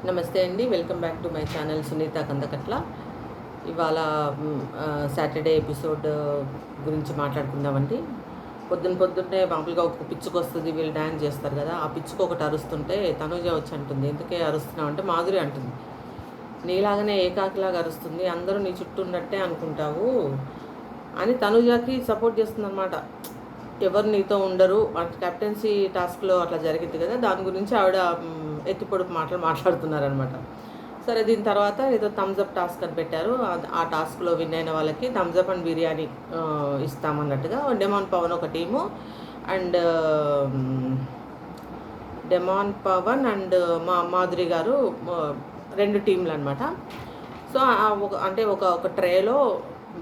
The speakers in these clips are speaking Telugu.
నమస్తే అండి. Welcome back to my channel Sunitha Kandakatla. ఇవాళ సాటర్డే ఎపిసోడ్ గురించి మాట్లాడుకుందామండి. పొద్దున్నే మామూలుగా ఒక పిచ్చుకొస్తది, వీళ్ళు డ్యాన్స్ చేస్తారు కదా, ఆ పిచ్చుకు ఒకటి అరుస్తుంటే తనుజ వచ్చి అంటుంది, ఎందుకే అరుస్తున్నావు అంటే మాధురి అంటుంది, నీలాగానే ఏకాకిలాగా అరుస్తుంది, అందరూ నీ చుట్టూ ఉన్నట్టే అనుకుంటావు అని తనుజకి సపోర్ట్ చేస్తుంది అనమాట. ఎవరు నీతో ఉండరు అంటే కెప్టెన్సీ టాస్క్లో అట్లా జరిగింది కదా, దాని గురించి ఆవిడ ఎత్తిపొడుపు మాట్లాడుతున్నారనమాట. సరే, దీని తర్వాత ఏదో థమ్స్అప్ టాస్క్ అని పెట్టారు. ఆ టాస్క్లో విన్ అయిన వాళ్ళకి థమ్స్అప్ అండ్ బిర్యానీ ఇస్తామన్నట్టుగా డెమాన్ పవన్ ఒక team and Demon Pavan and Madhuri గారు రెండు టీంలు అనమాట. సో అంటే ఒక ట్రేలో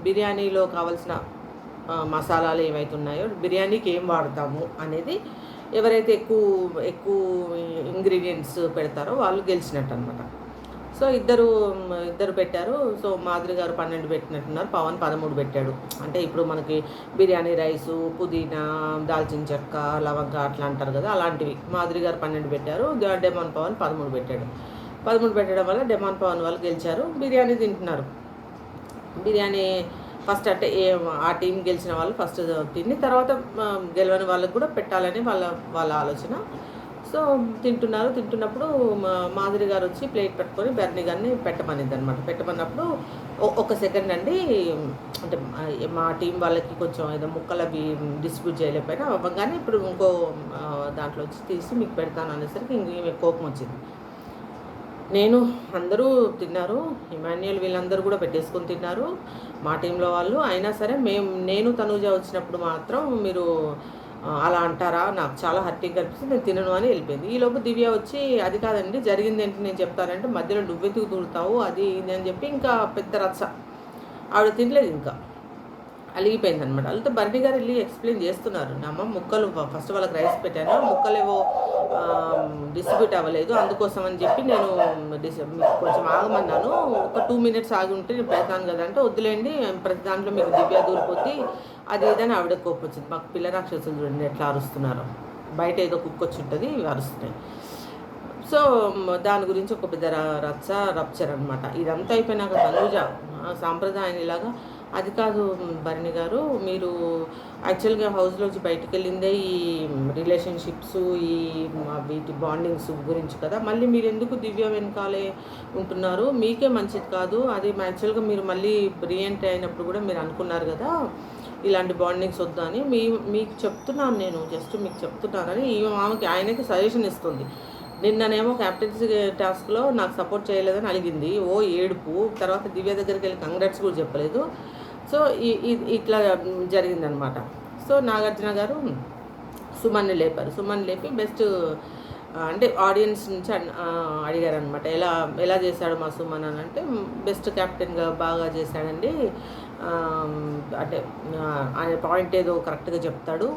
బిర్యానీలో కావాల్సిన మసాలాలు ఏవైతే ఉన్నాయో, బిర్యానీకి ఏం వాడతాము అనేది ఎవరైతే ఎక్కువ ఇంగ్రీడియంట్స్ పెడతారో వాళ్ళు గెలిచినట్టు అనమాట. సో ఇద్దరు పెట్టారు. సో మాధురి గారు 12 పెట్టినట్టున్నారు, పవన్ 13 పెట్టాడు. అంటే ఇప్పుడు మనకి బిర్యానీ రైసు, పుదీనా, దాల్చిన చెక్క, లవంగ అట్లా అంటారు కదా, అలాంటివి మాధురి గారు 12 పెట్టారు. డెమాన్ పవన్ 13 పెట్టాడు. 13 పెట్టడం వల్ల డెమాన్ పవన్ వాళ్ళు గెలిచారు. బిర్యానీ తింటున్నారు. బిర్యానీ ఫస్ట్ అంటే ఆ టీం గెలిచిన వాళ్ళు ఫస్ట్ తిని తర్వాత గెలవని వాళ్ళకు కూడా పెట్టాలని వాళ్ళ ఆలోచన. సో తింటున్నప్పుడు మాధురి గారు వచ్చి ప్లేట్ పెట్టుకొని బెర్నీ గారిని పెట్టమనిద్ది అనమాట. పెట్టమన్నప్పుడు ఒక సెకండ్ అండి, అంటే మా టీం వాళ్ళకి కొంచెం ఏదో ముక్కలు అవి డిస్ట్రిబ్యూట్ చేయలేకపోయినా అవ్వగానే ఇప్పుడు ఇంకో దాంట్లో వచ్చి తీసి మీకు పెడతాను అనేసరికి ఇంక కోపం వచ్చింది. అందరూ తిన్నారు, ఇమాన్యుయల్ వీళ్ళందరూ కూడా పెట్టేసుకొని తిన్నారు మా టీంలో వాళ్ళు. అయినా సరే నేను తనూజ వచ్చినప్పుడు మాత్రం మీరు అలా అంటారా, నాకు చాలా హర్టింగ్ అనిపిస్తుంది, నేను తినను అని వెళ్ళిపోయింది. ఈలోపు దివ్య వచ్చి, అది కాదండి జరిగింది ఏంటి నేను చెప్తానంటే, మధ్యలో నువ్వెతుకు దూరుతావు అది ఇది అని చెప్పి ఇంకా పెద్ద రచ్చ. ఆవిడ తినలేదు, ఇంకా అలిగిపోయింది అనమాట. వాళ్ళతో బర్నీ గారు వెళ్ళి ఎక్స్ప్లెయిన్ చేస్తున్నారు, అమ్మ ముక్కలు ఫస్ట్ వాళ్ళకి రైస్ పెట్టాను, ముక్కలు ఏవో డిస్ట్రిబ్యూట్ అవ్వలేదు, అందుకోసం అని చెప్పి నేను కొంచెం ఆగమన్నాను, ఒక 2 minutes ఆగి ఉంటే నేను పెడతాను కదా అంటే, వద్దులేండి ప్రతి దాంట్లో మీకు దివ్య దూరిపోతే అది ఏదైనా ఆవిడ కోపం వచ్చింది. మాకు పిల్ల రాక్షసులు చూడండి ఎట్లా అరుస్తున్నారో, బయట ఏదో కుక్క వచ్చి ఉంటుంది అరుస్తున్నాయి. సో దాని గురించి ఒక పెద్ద రప్చర్ అనమాట. ఇదంతా అయిపోయినాక తనూజ సాంప్రదాయం ఇలాగా, అది కాదు భరణి గారు, మీరు యాక్చువల్గా హౌస్లోంచి బయటకు వెళ్ళిందే ఈ రిలేషన్షిప్స్, వీటి బాండింగ్స్ గురించి కదా, మళ్ళీ మీరు ఎందుకు దివ్య వెనకాలే ఉంటున్నారు, మీకే మంచిది కాదు అది. యాక్చువల్గా మీరు మళ్ళీ రీఎంట్రీ అయినప్పుడు కూడా మీరు అనుకున్నారు కదా ఇలాంటి బాండింగ్స్ వద్దు అని. మీకు చెప్తున్నాను, నేను జస్ట్ మీకు చెప్తున్నానని ఆమెకి ఆయనకి సజెషన్ ఇస్తుంది. నిన్ననేమో క్యాప్టెన్సీ టాస్క్లో నాకు సపోర్ట్ చేయలేదని అడిగింది, ఏడుపు. తర్వాత దివ్య దగ్గరికి వెళ్ళి కంగ్రాట్స్ కూడా చెప్పలేదు. సో ఇట్లా జరిగిందనమాట. సో నాగార్జున గారు సుమన్ని లేపి బెస్ట్ అంటే ఆడియన్స్ నుంచి అడిగారనమాట, ఎలా చేశాడు మా సుమన్ అని అంటే, బెస్ట్ క్యాప్టెన్గా బాగా చేశాడండి, అంటే ఆయన పాయింట్ ఏదో కరెక్ట్గా చెప్తాడు,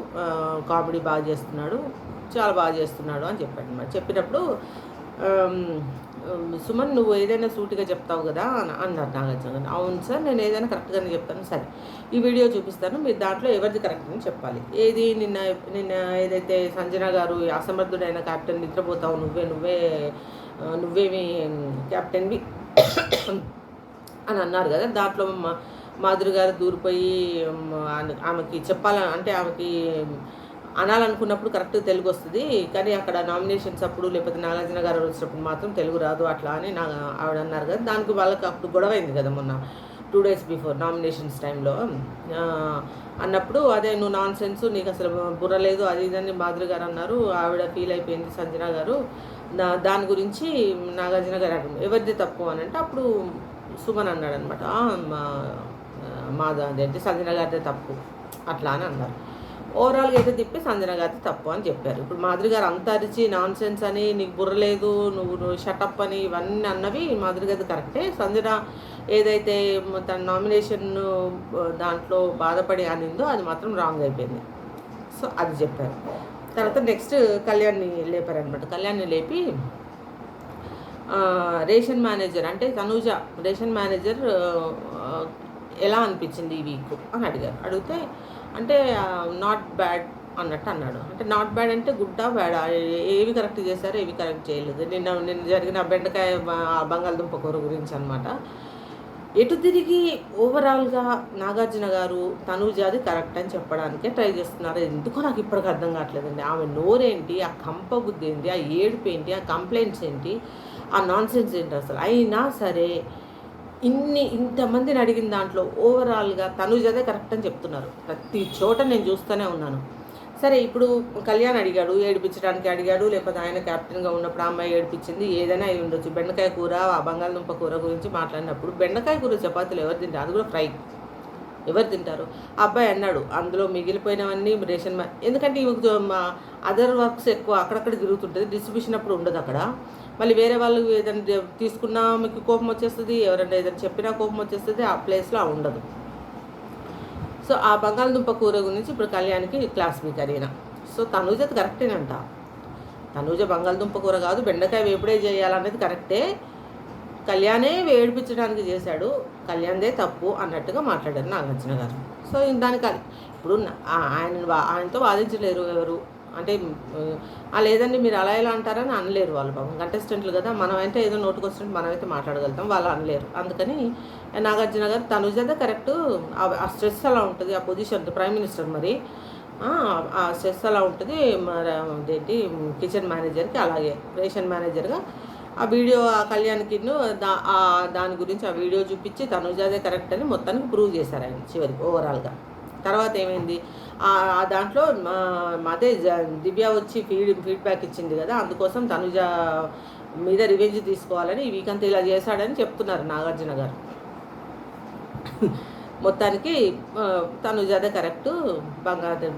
కామెడీ బాగా చేస్తున్నాడు, చాలా బాగా చేస్తున్నాడు అని చెప్పాడు అనమాట. చెప్పినప్పుడు సుమన్ నువ్వు ఏదైనా సూటిగా చెప్తావు కదా అన్నారు నాగార్జున గారు. అవును సార్, నేను ఏదైనా కరెక్ట్గానే చెప్తాను. సరే, ఈ వీడియో చూపిస్తాను, మీరు దాంట్లో ఎవరిది కరెక్ట్ అని చెప్పాలి. ఏది నిన్న ఏదైతే సంజన గారు అసమర్థుడైన క్యాప్టెన్, నిద్రపోతావు నువ్వేమి క్యాప్టెన్వి అని అన్నారు కదా, దాంట్లో మాధురి గారు దూరిపోయి ఆమెకి చెప్పాలంటే ఆమెకి అనాలనుకున్నప్పుడు కరెక్ట్గా తెలుగు వస్తుంది, కానీ అక్కడ నామినేషన్స్ అప్పుడు లేకపోతే నాగార్జున గారు వచ్చినప్పుడు మాత్రం తెలుగు రాదు అట్లా అని ఆవిడ అన్నారు కదా. దానికి వాళ్ళకి అప్పుడు గొడవ అయింది కదా మొన్న 2 days బిఫోర్ నామినేషన్స్ టైంలో. అన్నప్పుడు అదే నువ్వు నాన్ సెన్స్, నీకు అసలు బుర్ర లేదు అది ఇదని మాధురి గారు అన్నారు. ఆవిడ ఫీల్ అయిపోయింది సంజన గారు. దాని గురించి నాగార్జున గారు అడిగారు ఎవరిది తప్పు అని అంటే, అప్పుడు సుమన్ అన్నాడు అనమాట, అదేంటి సంజన గారిదే తప్పు అట్లా అని అన్నారు. ఓవరాల్గా అయితే తిప్పి సంజన గారిది తప్పు అని చెప్పారు. ఇప్పుడు మాధురి గారు అంత అరిచి నాన్ సెన్స్ అని, నీకు బుర్రలేదు, నువ్వు షటప్ అని ఇవన్నీ అన్నవి మాధురి గారిది కరెక్టే. సంజన ఏదైతే తన నామినేషన్ దాంట్లో బాధపడి అనిందో అది మాత్రం రాంగ్ అయిపోయింది. సో అది చెప్పారు. తర్వాత నెక్స్ట్ కళ్యాణ్ని లేపారనమాట. కళ్యాణ్ని లేపి రేషన్ మేనేజర్ అంటే తనూజ రేషన్ మేనేజర్ ఎలా అనిపించింది ఈ వీక్ అని అడిగారు. అడిగితే అంటే నాట్ బ్యాడ్ అన్నట్టు అన్నాడు. అంటే నాట్ బ్యాడ్ అంటే గుడ్డా బ్యాడా? ఏవి కరెక్ట్ చేశారు, ఏవి కరెక్ట్ చేయలేదు. నిన్న జరిగిన బెండకాయ బంగాళదుంప కూర గురించి అనమాట. ఎటు తిరిగి ఓవరాల్‌గా నాగార్జున గారు తనూజాది కరెక్ట్ అని చెప్పడానికే ట్రై చేస్తున్నారు. ఎందుకో నాకు ఇప్పటికి అర్థం కావట్లేదండి. ఆమె నోరేంటి, ఆ కంపబుద్ధి ఏంటి, ఆ ఏడుపేంటి, ఆ కంప్లైంట్స్ ఏంటి, ఆ నాన్‌సెన్స్ ఏంటి అసలు. అయినా సరే ఇంతమందిని అడిగిన దాంట్లో ఓవరాల్‌గా తనూజదే కరెక్ట్ అని చెప్తున్నారు. ప్రతి చోట నేను చూస్తూనే ఉన్నాను. సరే ఇప్పుడు కళ్యాణ్ అడిగాడు, ఏడిపించడానికి అడిగాడు, లేకపోతే ఆయన క్యాప్టెన్‌గా ఉన్నప్పుడు ఆ అమ్మాయి ఏడిపించింది, ఏదైనా అయి ఉండొచ్చు. బెండకాయ కూర, ఆ బంగాళదుంప కూర గురించి మాట్లాడినప్పుడు బెండకాయ కూర చపాతీలు ఎవరు తింటారు? అది కూడా ఫ్రై. ఎవరు తింటారు? ఆ అబ్బాయి అన్నాడు, అందులో మిగిలిపోయినవన్నీ రేషన్ ఎందుకంటే అదర్ వర్క్స్ ఎక్కువ అక్కడక్కడ తిరుగుతుంటుంది, డిస్ట్రిబ్యూషన్ అప్పుడు ఉండదు అక్కడ. మళ్ళీ వేరే వాళ్ళు ఏదైనా తీసుకున్నా మీకు కోపం వచ్చేస్తుంది, ఎవరైనా ఏదైనా చెప్పినా కోపం వచ్చేస్తుంది, ఆ ప్లేస్లో ఉండదు. సో ఆ బంగాళదుంప కూర గురించి ఇప్పుడు కళ్యాణ్కి క్లాస్ బీ కరీనా. సో తనూజది కరెక్టేనంట. తనూజ బంగాళదుంప కూర కాదు, బెండకాయ వేపుడే చేయాలనేది కరెక్టే. కళ్యాణే వేడిపించడానికి చేశాడు, కళ్యాణ్దే తప్పు అన్నట్టుగా మాట్లాడారు నాగార్జున గారు. సో దానికి ఇప్పుడు ఆయనతో వాదించలేరు ఎవరు. అంటే లేదండి మీరు అలా ఎలా అంటారని అనలేరు వాళ్ళు. పాపం కంటెస్టెంట్లు కదా, మనం అంటే ఏదో నోటుకొచ్చినట్టు మనమైతే మాట్లాడగలుగుతాం, వాళ్ళు అనలేరు. అందుకని నాగార్జున గారు తనుజదే కరెక్టు. ఆ స్ట్రెస్ అలా ఉంటుంది, ఆ పొజిషన్ ప్రైమ్ మినిస్టర్ మరి ఆ స్ట్రెస్ అలా ఉంటుంది. మరి అదేంటి కిచెన్ మేనేజర్కి, అలాగే రేషన్ మేనేజర్గా ఆ వీడియో ఆ కళ్యాణ్కి దాని గురించి ఆ వీడియో చూపించి తనుజాదే కరెక్ట్ అని మొత్తానికి ప్రూవ్ చేశారు ఆయన చివరికి ఓవరాల్గా. తర్వాత ఏమైంది, దాంట్లో అదే దివ్య వచ్చి ఫీడ్బ్యాక్ ఇచ్చింది కదా, అందుకోసం తనుజ మీద రివెంజ్ తీసుకోవాలని ఈ వీక్ అంతా ఇలా చేశాడని చెప్తున్నారు నాగార్జున గారు. మొత్తానికి తనుజాదే కరెక్టు,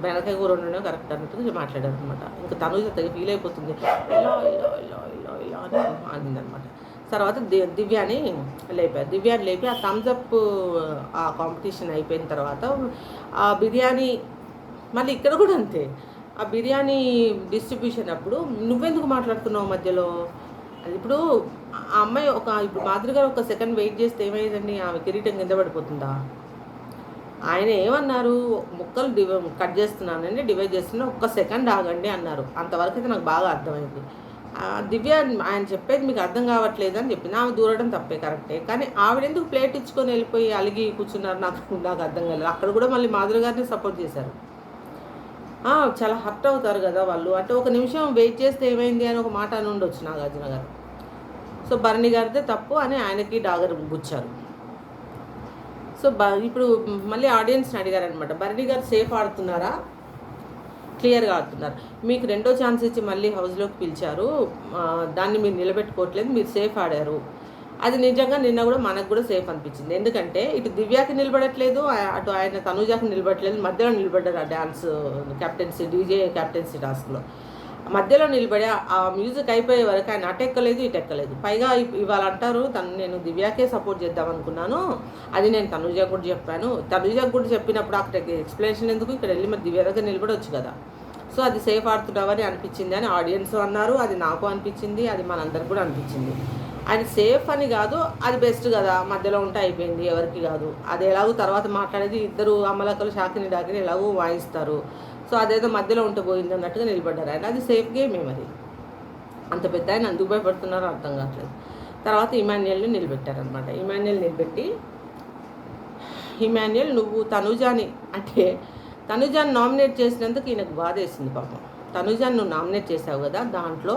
బెనకాయ కూర ఉండడం కరెక్ట్ అన్నట్టుగా మాట్లాడారు అనమాట. ఇంకా తనుజ ఫీల్ అయిపోతుంది, ఇలా ఇలా ఇలా ఇలా ఇలా అని అనిందనమాట. తర్వాత దివ్యాని లేపి ఆ థమ్స్అప్ ఆ కాంపిటీషన్ అయిపోయిన తర్వాత ఆ బిర్యానీ, మళ్ళీ ఇక్కడ కూడా అంతే, ఆ బిర్యానీ డిస్ట్రిబ్యూషన్ అప్పుడు నువ్వెందుకు మాట్లాడుతున్నావు మధ్యలో? అది ఇప్పుడు ఆ అమ్మాయి ఇప్పుడు మాదిరి గారు ఒక సెకండ్ వెయిట్ చేస్తే ఏమైందండి, ఆమె కిరీటం కింద పడిపోతుందా? ఆయన ఏమన్నారు, ముక్కలు కట్ చేస్తున్నానండి, డివైడ్ చేస్తున్నా, ఒక్క సెకండ్ ఆగండి అన్నారు. అంతవరకు అయితే నాకు బాగా అర్థమైంది. దివ్య ఆయన చెప్పేది మీకు అర్థం కావట్లేదు అని చెప్పింది. ఆమె దూరడం తప్పే, కరెక్టే. కానీ ఆవిడెందుకు ప్లేట్ ఇచ్చుకొని వెళ్ళిపోయి అలిగి కూర్చున్నారు, నాకు అర్థం కాలేదు. అక్కడ కూడా మళ్ళీ మాధురి గారిని సపోర్ట్ చేశారు. చాలా హర్ట్ అవుతారు కదా వాళ్ళు. అంటే ఒక నిమిషం వెయిట్ చేస్తే ఏమైంది అని ఒక మాట అని ఉండొచ్చు నాగార్జున గారు. సో భరణి గారిదే తప్పు అని ఆయనకి డాగర్ గుచ్చారు. సో ఇప్పుడు మళ్ళీ ఆడియన్స్ని అడిగారనమాట, భరణి గారు సేఫ్ ఆడుతున్నారా, క్లియర్గా ఆడుతున్నారు, మీకు రెండో ఛాన్స్ ఇచ్చి మళ్ళీ హౌస్లోకి పిలిచారు, దాన్ని మీరు నిలబెట్టుకోవట్లేదు, మీరు సేఫ్ ఆడారు. అది నిజంగా నిన్న కూడా మనకు కూడా సేఫ్ అనిపించింది. ఎందుకంటే ఇటు దివ్యాకి నిలబడట్లేదు, అటు ఆయన తనుజాకి నిలబడట్లేదు, మధ్యలో నిలబడ్డారు ఆ డ్యాన్స్ క్యాప్టెన్సీ డీజే క్యాప్టెన్సీ టాస్క్లో. మధ్యలో నిలబడి ఆ మ్యూజిక్ అయిపోయే వరకు ఆయన అటు ఎక్కలేదు, ఇటు ఎక్కలేదు. పైగా ఇవాళ అంటారు నేను దివ్యాకే సపోర్ట్ చేద్దాం అనుకున్నాను, అది నేను తనుజాకు కూడా చెప్పాను. తనుజాకు కూడా చెప్పినప్పుడు అక్కడ ఎక్స్ప్లెనేషన్ ఎందుకు, ఇక్కడ వెళ్ళి మరి దివ్య దగ్గర నిలబడవచ్చు కదా. సో అది సేఫ్ ఆడుతున్నావని అనిపించింది అని ఆడియన్స్ అన్నారు, అది నాకు అనిపించింది, అది మనందరికి కూడా అనిపించింది. ఆయన సేఫ్ అని కాదు, అది బెస్ట్ కదా, మధ్యలో ఉంటే అయిపోయింది, ఎవరికి కాదు. అది ఎలాగో తర్వాత మాట్లాడేది ఇద్దరు అమలకలు షాకిని డాకిని ఎలాగో వాయిస్తారు. సో అదేదో మధ్యలో ఉంటే పోయింది అన్నట్టుగా నిలబడ్డారు ఆయన. అది సేఫ్ గేమే మరి. అంత పెద్ద ఆయన అందుకు భయపడుతున్నారో అర్థం కావట్లేదు. తర్వాత ఇమాన్యుయల్ని నిలబెట్టారనమాట. ఇమాన్యుయల్ నిలబెట్టి, ఇమాన్యుయల్ నువ్వు తనుజాని అంటే తనుజాని నామినేట్ చేసినందుకు ఈయనకు బాధ వేసింది పాపం. తనుజాని నువ్వు నామినేట్ చేసావు కదా, దాంట్లో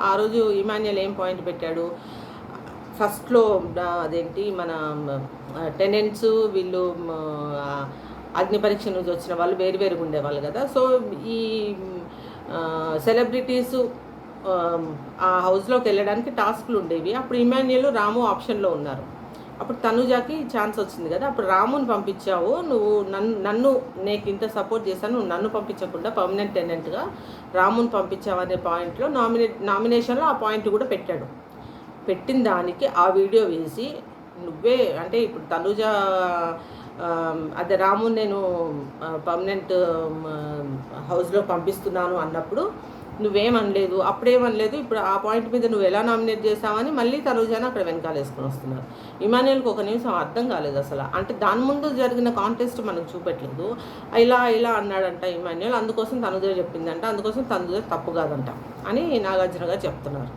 ఆ రోజు ఇమాన్యుయల్ ఏం పాయింట్ పెట్టాడు, ఫస్ట్లో అదేంటి మన టెనెంట్స్ వీళ్ళు అగ్ని పరీక్ష నుంచి వచ్చిన వాళ్ళు వేరువేరుగా ఉండేవాళ్ళు కదా. సో ఈ సెలబ్రిటీసు ఆ హౌస్లోకి వెళ్ళడానికి టాస్క్లు ఉండేవి. అప్పుడు ఇమాన్యుయల్ రాము ఆప్షన్లో ఉన్నారు. అప్పుడు తనుజాకి ఛాన్స్ వచ్చింది కదా, అప్పుడు రాముని పంపించావు నువ్వు, నన్ను నీకు ఇంత సపోర్ట్ చేశాను, నువ్వు నన్ను పంపించకుండా పర్మనెంట్ టెనెంట్గా రాముని పంపించావు అనే పాయింట్లో నామినేషన్లో ఆ పాయింట్ కూడా పెట్టాడు. పెట్టిన దానికి ఆ వీడియో వేసి నువ్వే అంటే ఇప్పుడు తనుజ అదే రాముని నేను పర్మనెంట్ హౌస్లో పంపిస్తున్నాను అన్నప్పుడు నువ్వేమనలేదు, అప్పుడేమనలేదు, ఇప్పుడు ఆ పాయింట్ మీద నువ్వు ఎలా నామినేట్ చేసావని మళ్ళీ తనుజాని అక్కడ వెనకాల వేసుకొని వస్తున్నారు. ఇమాన్యుయల్కి ఒక నిమిషం అర్థం కాలేదు అసలు. అంటే దాని ముందు జరిగిన కాంటెస్ట్ మనకు చూపెట్టలేదు. ఇలా అన్నాడంట ఇమాన్యుయల్, అందుకోసం తనుజ చెప్పిందంట, అందుకోసం తనుజ తప్పు కాదంట అని నాగార్జున గారు చెప్తున్నారు.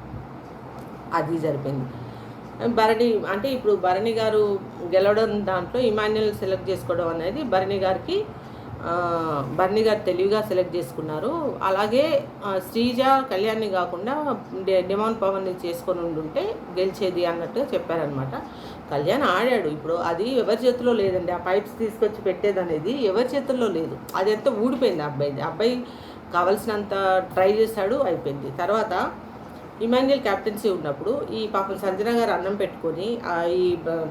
అది జరిపింది. భరణి అంటే ఇప్పుడు భరణి గారు గెలవడం దాంట్లో ఇమాన్యుయల్ సెలెక్ట్ చేసుకోవడం అనేది భరణి గారు తెలివిగా సెలెక్ట్ చేసుకున్నారు. అలాగే శ్రీజ కళ్యాణ్ని కాకుండా డిమాండ్ పవన్ని చేసుకొని ఉండుంటే గెలిచేది అన్నట్టుగా చెప్పారనమాట. కళ్యాణ్ ఆడాడు, ఇప్పుడు అది ఎవరి చేతిలో లేదండి. ఆ పైప్స్ తీసుకొచ్చి పెట్టేది అనేది ఎవరి చేతుల్లో లేదు. అది ఎంత ఊడిపోయింది అబ్బాయి కావాల్సినంత ట్రై చేశాడు, అయిపోయింది. తర్వాత ఇమాన్యుయల్ క్యాప్టెన్సీ ఉన్నప్పుడు ఈ పాపం సంజన గారు అన్నం పెట్టుకొని ఈ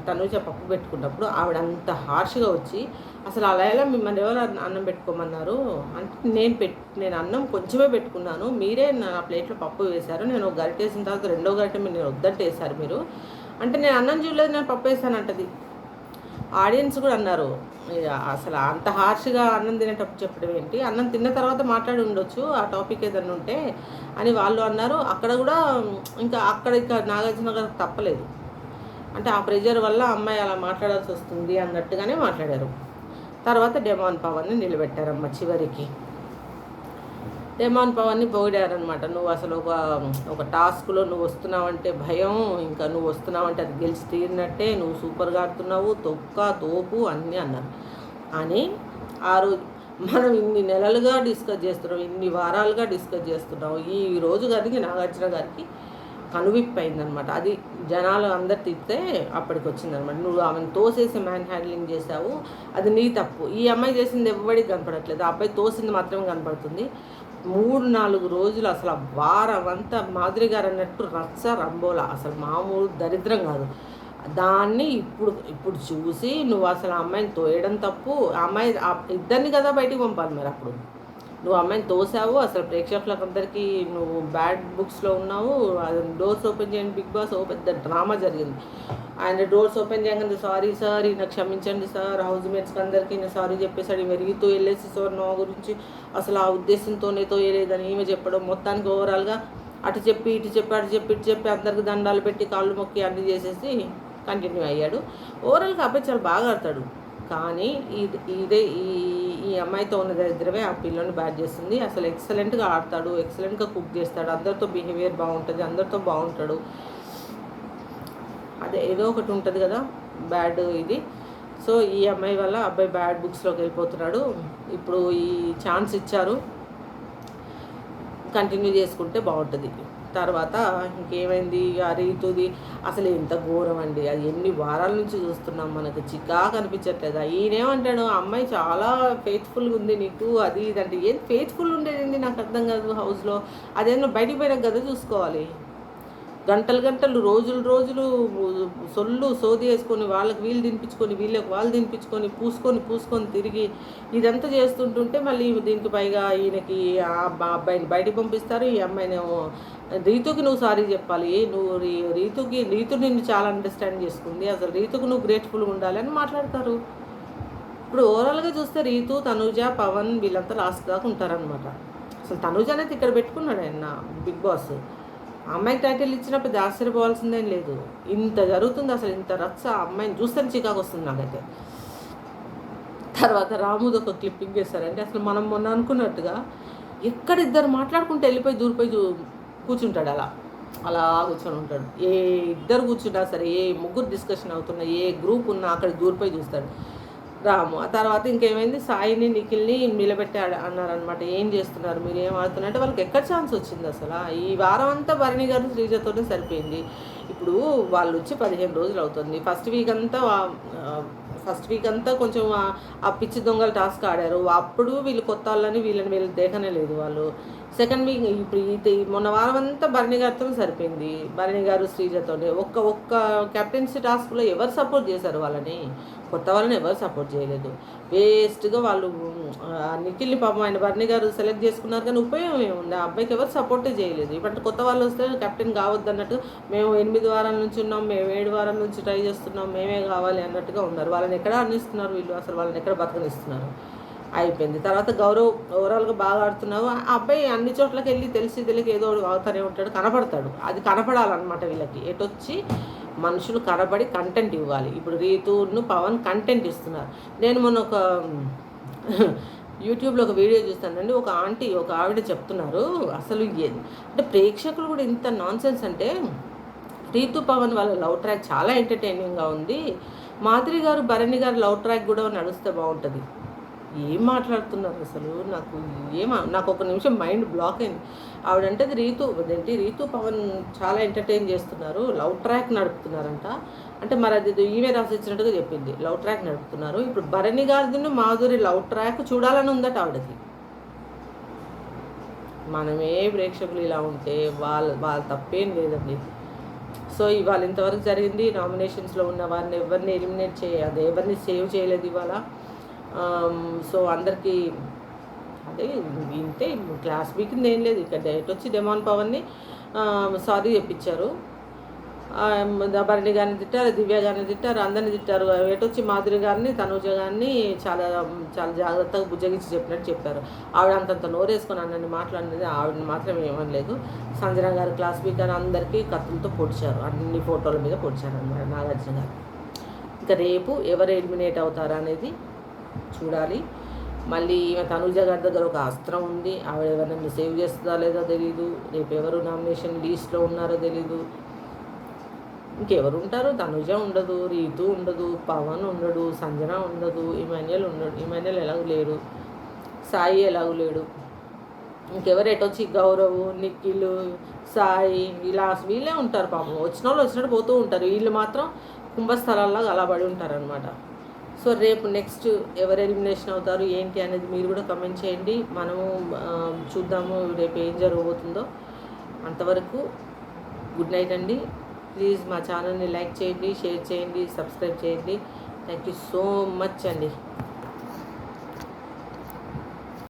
తనుజ పప్పు పెట్టుకున్నప్పుడు ఆవిడ అంత హార్ష్గా వచ్చి అసలు అలా ఎలా మిమ్మల్ని ఎవరు అన్నం పెట్టుకోమన్నారు అంటే నేను అన్నం కొంచెమే పెట్టుకున్నాను, మీరే నా ప్లేట్లో పప్పు వేశారు, నేను ఒక గరిట వేసిన తర్వాత రెండో గరిట నేను వద్దంటే వేశారు మీరు అంటే నేను అన్నం చూడలేదు, నేను పప్పు వేసానంటది. ఆడియన్స్ కూడా అన్నారు, అసలు అంత హార్ష్గా అన్నం తినేటప్పుడు చెప్పడం ఏంటి, అన్నం తిన్న తర్వాత మాట్లాడి ఉండొచ్చు ఆ టాపిక్ ఏదన్నా ఉంటే అని వాళ్ళు అన్నారు. అక్కడ కూడా ఇక నాగార్జున గారికి తప్పలేదు. అంటే ఆ ప్రెజర్ వల్ల అమ్మాయి అలా మాట్లాడాల్సి వస్తుంది అన్నట్టుగానే మాట్లాడారు. తర్వాత డెమాన్ పవన్ని నిలబెట్టారమ్మ చివరికి. డెమాన్ పవన్ని పొగిడారనమాట. నువ్వు అసలు ఒక టాస్క్లో నువ్వు వస్తున్నావంటే భయం, ఇంకా నువ్వు వస్తున్నావంటే అది గెలిచి తీరినట్టే, నువ్వు సూపర్గా ఆడుతున్నావు, తోపు అన్నీ అన్నారు. అని ఆ రోజు మనం ఇన్ని నెలలుగా డిస్కస్ చేస్తున్నాం, ఇన్ని వారాలుగా డిస్కస్ చేస్తున్నాం, ఈ రోజు గారికి నాగార్జున గారికి కనువిప్పు అయిందనమాట. అది జనాలు అందరు తిప్పితే అప్పటికి వచ్చిందనమాట. నువ్వు ఆమెను తోసేసి మ్యాన్ హ్యాండ్లింగ్ చేసావు, అది నీ తప్పు. ఈ అమ్మాయి చేసింది ఎవరికి కనపడట్లేదు, ఆ అబ్బాయి తోసింది మాత్రమే కనపడుతుంది. 3-4 రోజులు అసలు వారం అంతా మాదిరి గారు అన్నట్టు రచ్చ రంబోలా, అసలు మామూలు దరిద్రం కాదు. దాన్ని ఇప్పుడు చూసి నువ్వు అసలు ఆ అమ్మాయిని తోయడం తప్పు. ఆ అమ్మాయి ఇద్దరిని కదా బయటికి పంపాలి. మరి అప్పుడు నువ్వు అమ్మాయిని తోసావు, అసలు ప్రేక్షకులకు అందరికీ నువ్వు బ్యాడ్ బుక్స్లో ఉన్నావు. డోర్స్ ఓపెన్ చేయండి బిగ్ బాస్, ఓ పెద్ద డ్రామా జరిగింది. ఆయన డోర్స్ ఓపెన్ చేయగానే సారీ సార్, ఈయన క్షమించండి సార్, హౌస్ మేట్స్కి అందరికీ ఈయన సారీ చెప్పేశాడు. ఈమె రీతో వెళ్ళేసి సార్ నా గురించి అసలు ఆ ఉద్దేశంతోనే తోయలేదని ఈమె చెప్పడం, మొత్తానికి ఓవరాల్గా అటు చెప్పి ఇటు చెప్పి అందరికి దండాలు పెట్టి కాళ్ళు మొక్కి అన్నీ చేసేసి కంటిన్యూ అయ్యాడు. ఓవరాల్గా అబ్బాయి చాలా బాగా ఆడతాడు. కానీ ఈ అమ్మాయితో ఉన్న దరిద్రమే ఆ పిల్లని బ్యాడ్ చేస్తుంది. అసలు ఎక్సలెంట్గా ఆడతాడు, ఎక్సలెంట్గా కుక్ చేస్తాడు, అందరితో బిహేవియర్ బాగుంటుంది, అందరితో బాగుంటాడు. అదే ఏదో ఒకటి ఉంటుంది కదా బ్యాడ్ ఇది. సో ఈ అమ్మాయి వల్ల అబ్బాయి బ్యాడ్ బుక్స్లోకి వెళ్ళిపోతున్నాడు. ఇప్పుడు ఈ ఛాన్స్ ఇచ్చారు, కంటిన్యూ చేసుకుంటే బాగుంటుంది. తర్వాత ఇంకేమైంది, ఆ రీతుది అసలు ఎంత ఘోరం అండి. అది ఎన్ని వారాల నుంచి చూస్తున్నాం, మనకు చికాకు అనిపించట్లేదా? ఈయనేమంటాడు, ఆ అమ్మాయి చాలా ఫెయిత్ఫుల్గా ఉంది నీకు, అది ఇదంటే ఏం ఫెయిత్ఫుల్ ఉండేది నాకు అర్థం కాదు. హౌస్లో అదేమో బయటికి పోయినాక కదా చూసుకోవాలి. గంటలు రోజులు సోది వేసుకొని వాళ్ళకి వీళ్ళు తినిపించుకొని వీళ్ళకి వాళ్ళు తినిపించుకొని పూసుకొని తిరిగి ఇదంతా చేస్తుంటుంటే మళ్ళీ దీనికి పైగా ఈయనకి ఆ అబ్బాయిని బయటికి పంపిస్తారు. ఈ అమ్మాయినేమో రీతుకి నువ్వు సారీ చెప్పాలి, నువ్వు రీతు నిన్ను చాలా అండర్స్టాండ్ చేసుకుంది, అసలు రీతుకు నువ్వు గ్రేట్ఫుల్గా ఉండాలి అని మాట్లాడతారు. ఇప్పుడు ఓవరాల్గా చూస్తే రీతు, తనుజ, పవన్ వీళ్ళంతా లాస్ట్ దాకా ఉంటారనమాట. అసలు తనుజ అనేది ఇక్కడ పెట్టుకున్నాడు ఆయన బిగ్ బాస్. అమ్మాయికి టైటిల్ ఇచ్చినప్పుడు ఆశ్చర్యపోవాల్సిందేం లేదు. ఇంత జరుగుతుంది, అసలు ఇంత రచ్చ, అమ్మాయిని చూస్తే చికాకు వస్తుంది నాకైతే. తర్వాత రాముది ఒక క్లిప్పింగ్ చేస్తారంటే అసలు మనం మొన్న అనుకున్నట్టుగా ఎక్కడిద్దరు మాట్లాడుకుంటే వెళ్ళిపోయి దూరిపోయి కూర్చుంటాడు, అలా కూర్చొని ఉంటాడు. ఏ ఇద్దరు కూర్చున్నా సరే, ఏ ముగ్గురు డిస్కషన్ అవుతున్నా, ఏ గ్రూప్ ఉన్నా అక్కడ దూరిపోయి చూస్తాడు రాము. ఆ తర్వాత ఇంకేమైంది, సాయిని నిఖిల్ని నిలబెట్టి అన్నారనమాట. ఏం చేస్తున్నారు మీరు, ఏం ఆడుతున్నారంటే వాళ్ళకి ఎక్కడ ఛాన్స్ వచ్చింది అసలు. ఈ వారం అంతా భరణి గారు శ్రీజతోనే సరిపోయింది. ఇప్పుడు వాళ్ళు వచ్చి 15 రోజులు అవుతుంది. ఫస్ట్ వీక్ అంతా కొంచెం ఆ పిచ్చి దొంగల టాస్క్ ఆడారు. అప్పుడు వీళ్ళు కొత్త వాళ్ళని వీళ్ళని దేకనే లేదు వాళ్ళు. సెకండ్ వీక్ ఇప్పుడు మొన్న వారం అంతా భరణి గారితో సరిపోయింది. భరణి గారు శ్రీజతోనే ఒక్క కెప్టెన్సీ టాస్క్లో ఎవరు సపోర్ట్ చేశారు వాళ్ళని? కొత్త వాళ్ళని ఎవరు సపోర్ట్ చేయలేదు. వేస్ట్గా వాళ్ళు నిఖిల్ని పాపం ఆయన భరణి గారు సెలెక్ట్ చేసుకున్నారు, కానీ ఉపయోగం ఏముంది? ఆ అబ్బాయికి ఎవరు సపోర్టే చేయలేదు. ఇప్పుడు కొత్త వాళ్ళు వస్తే కెప్టెన్ కావద్దు అన్నట్టు, మేము 8 వారాల నుంచి ఉన్నాం, మేము 7 వారాల నుంచి ట్రై చేస్తున్నాం, మేమే కావాలి అన్నట్టుగా ఉన్నారు. వాళ్ళని ఎక్కడ అందిస్తున్నారు వీళ్ళు, అసలు వాళ్ళని ఎక్కడ బతకనిస్తున్నారు అయిపోయింది. తర్వాత గౌరవ్ ఓవరాల్‌గా బాగా ఆడుతున్నావు. ఆ అబ్బాయి అన్ని చోట్లకెళ్ళి తెలిసి తెలియక ఏదో ఒకటి వాగుతానే ఉంటాడు. కనపడతాడు. అది కనపడాలన్నమాట వీళ్ళకి. ఎటొచ్చి మనుషులు కనపడి కంటెంట్ ఇవ్వాలి. ఇప్పుడు రీతూను, పవన్ కంటెంట్ ఇస్తున్నారు. నేను మొన్న ఒక యూట్యూబ్‌లో ఒక వీడియో చూస్తానండి. ఒక ఆంటీ, ఒక ఆవిడ చెప్తున్నారు. అసలు అంటే ప్రేక్షకులు కూడా ఇంత నాన్‌సెన్స్ అంటే, రీతూ, పవన్ వాళ్ళ లవ్ ట్రాక్ చాలా ఎంటర్‌టైనింగ్‌గా ఉంది. మాధురి గారు, భరణి గారు లవ్ ట్రాక్ కూడా నడుస్తే బాగుంటుంది. ఏం మాట్లాడుతున్నారు అసలు? నాకు ఒక నిమిషం మైండ్ బ్లాక్ అయింది. ఆవిడంటది రీతూ పవన్ చాలా ఎంటర్టైన్ చేస్తున్నారు, లవ్ ట్రాక్ నడుపుతున్నారంట. అంటే మరి అది ఈమె రాసిచ్చినట్టుగా చెప్పింది, లవ్ ట్రాక్ నడుపుతున్నారు. ఇప్పుడు భరణి గారిని మాధురి లవ్ ట్రాక్ చూడాలని ఉందట ఆవిడకి. మనమే ప్రేక్షకులు ఇలా ఉంటే వాళ్ళ తప్పేం లేదండి. సో ఇవాళ ఇంతవరకు జరిగింది. నామినేషన్స్లో ఉన్న వారిని ఎవరిని ఎలిమినేట్ అది ఎవరిని సేవ్ చేయలేదు ఇవాళ. సో అందరికీ అదే ఇంతే, క్లాస్ వీకింది ఏం లేదు. ఇక్కడ డైరెక్ట్ వచ్చి డెమాన్ పవన్ని సారీ చెప్పించారు. భరణి గారిని తిట్టారు, దివ్య గారిని తిట్టారు, అందరిని తిట్టారు. ఎటొచ్చి మాధురి గారిని, తనూజ గారిని చాలా చాలా జాగ్రత్తగా బుజ్జగించి చెప్పినట్టు చెప్పారు. ఆవిడ అంతంత నోరేసుకొని అన్నని మాట్లాడినది ఆవిడని మాత్రం ఏమనలేదు. సంజన గారు క్లాస్ వీకర్ అందరికీ కత్తులతో పొడిచారు, అన్ని ఫోటోల మీద పొడిచారు అన్నమాట నాగార్జున గారు. ఇంకా రేపు ఎవరు ఎలిమినేట్ అవుతారా అనేది చూడాలి. మళ్ళీ తనూజ గారి దగ్గర ఒక అస్త్రం ఉంది. ఆవిడ ఎవరినైనా సేవ్ చేస్తుందా లేదో తెలీదు. రేపు ఎవరు నామినేషన్ లిస్ట్లో ఉన్నారో తెలీదు. ఇంకెవరు ఉంటారు? తనుజ ఉండదు, రీతు ఉండదు, పవన్ ఉండడు, సంజన ఉండదు, ఇమాన్యుయల్ ఉండడు. ఇమాన్యుయల్ ఎలాగూ లేడు, సాయి ఎలాగూ లేడు. ఇంకెవరు ఎటొచ్చి గౌరవ్, నిఖిల్, సాయి ఇలా వీళ్ళే ఉంటారు పాపం. వచ్చిన వాళ్ళు వచ్చినట్టు పోతూ ఉంటారు. వీళ్ళు మాత్రం కుంభస్థలాల్లాగా అలా పడి ఉంటారనమాట. సో రేపు నెక్స్ట్ ఎవరు ఎలిమినేషన్ అవుతారు ఏంటి అనేది మీరు కూడా కమెంట్ చేయండి. మనము చూద్దాము రేపు ఏం జరగబోతుందో. అంతవరకు గుడ్ నైట్ అండి. ప్లీజ్ మా ఛానల్ని లైక్ చేయండి, షేర్ చేయండి, సబ్స్క్రైబ్ చేయండి. థ్యాంక్ యూ సో మచ్ అండి.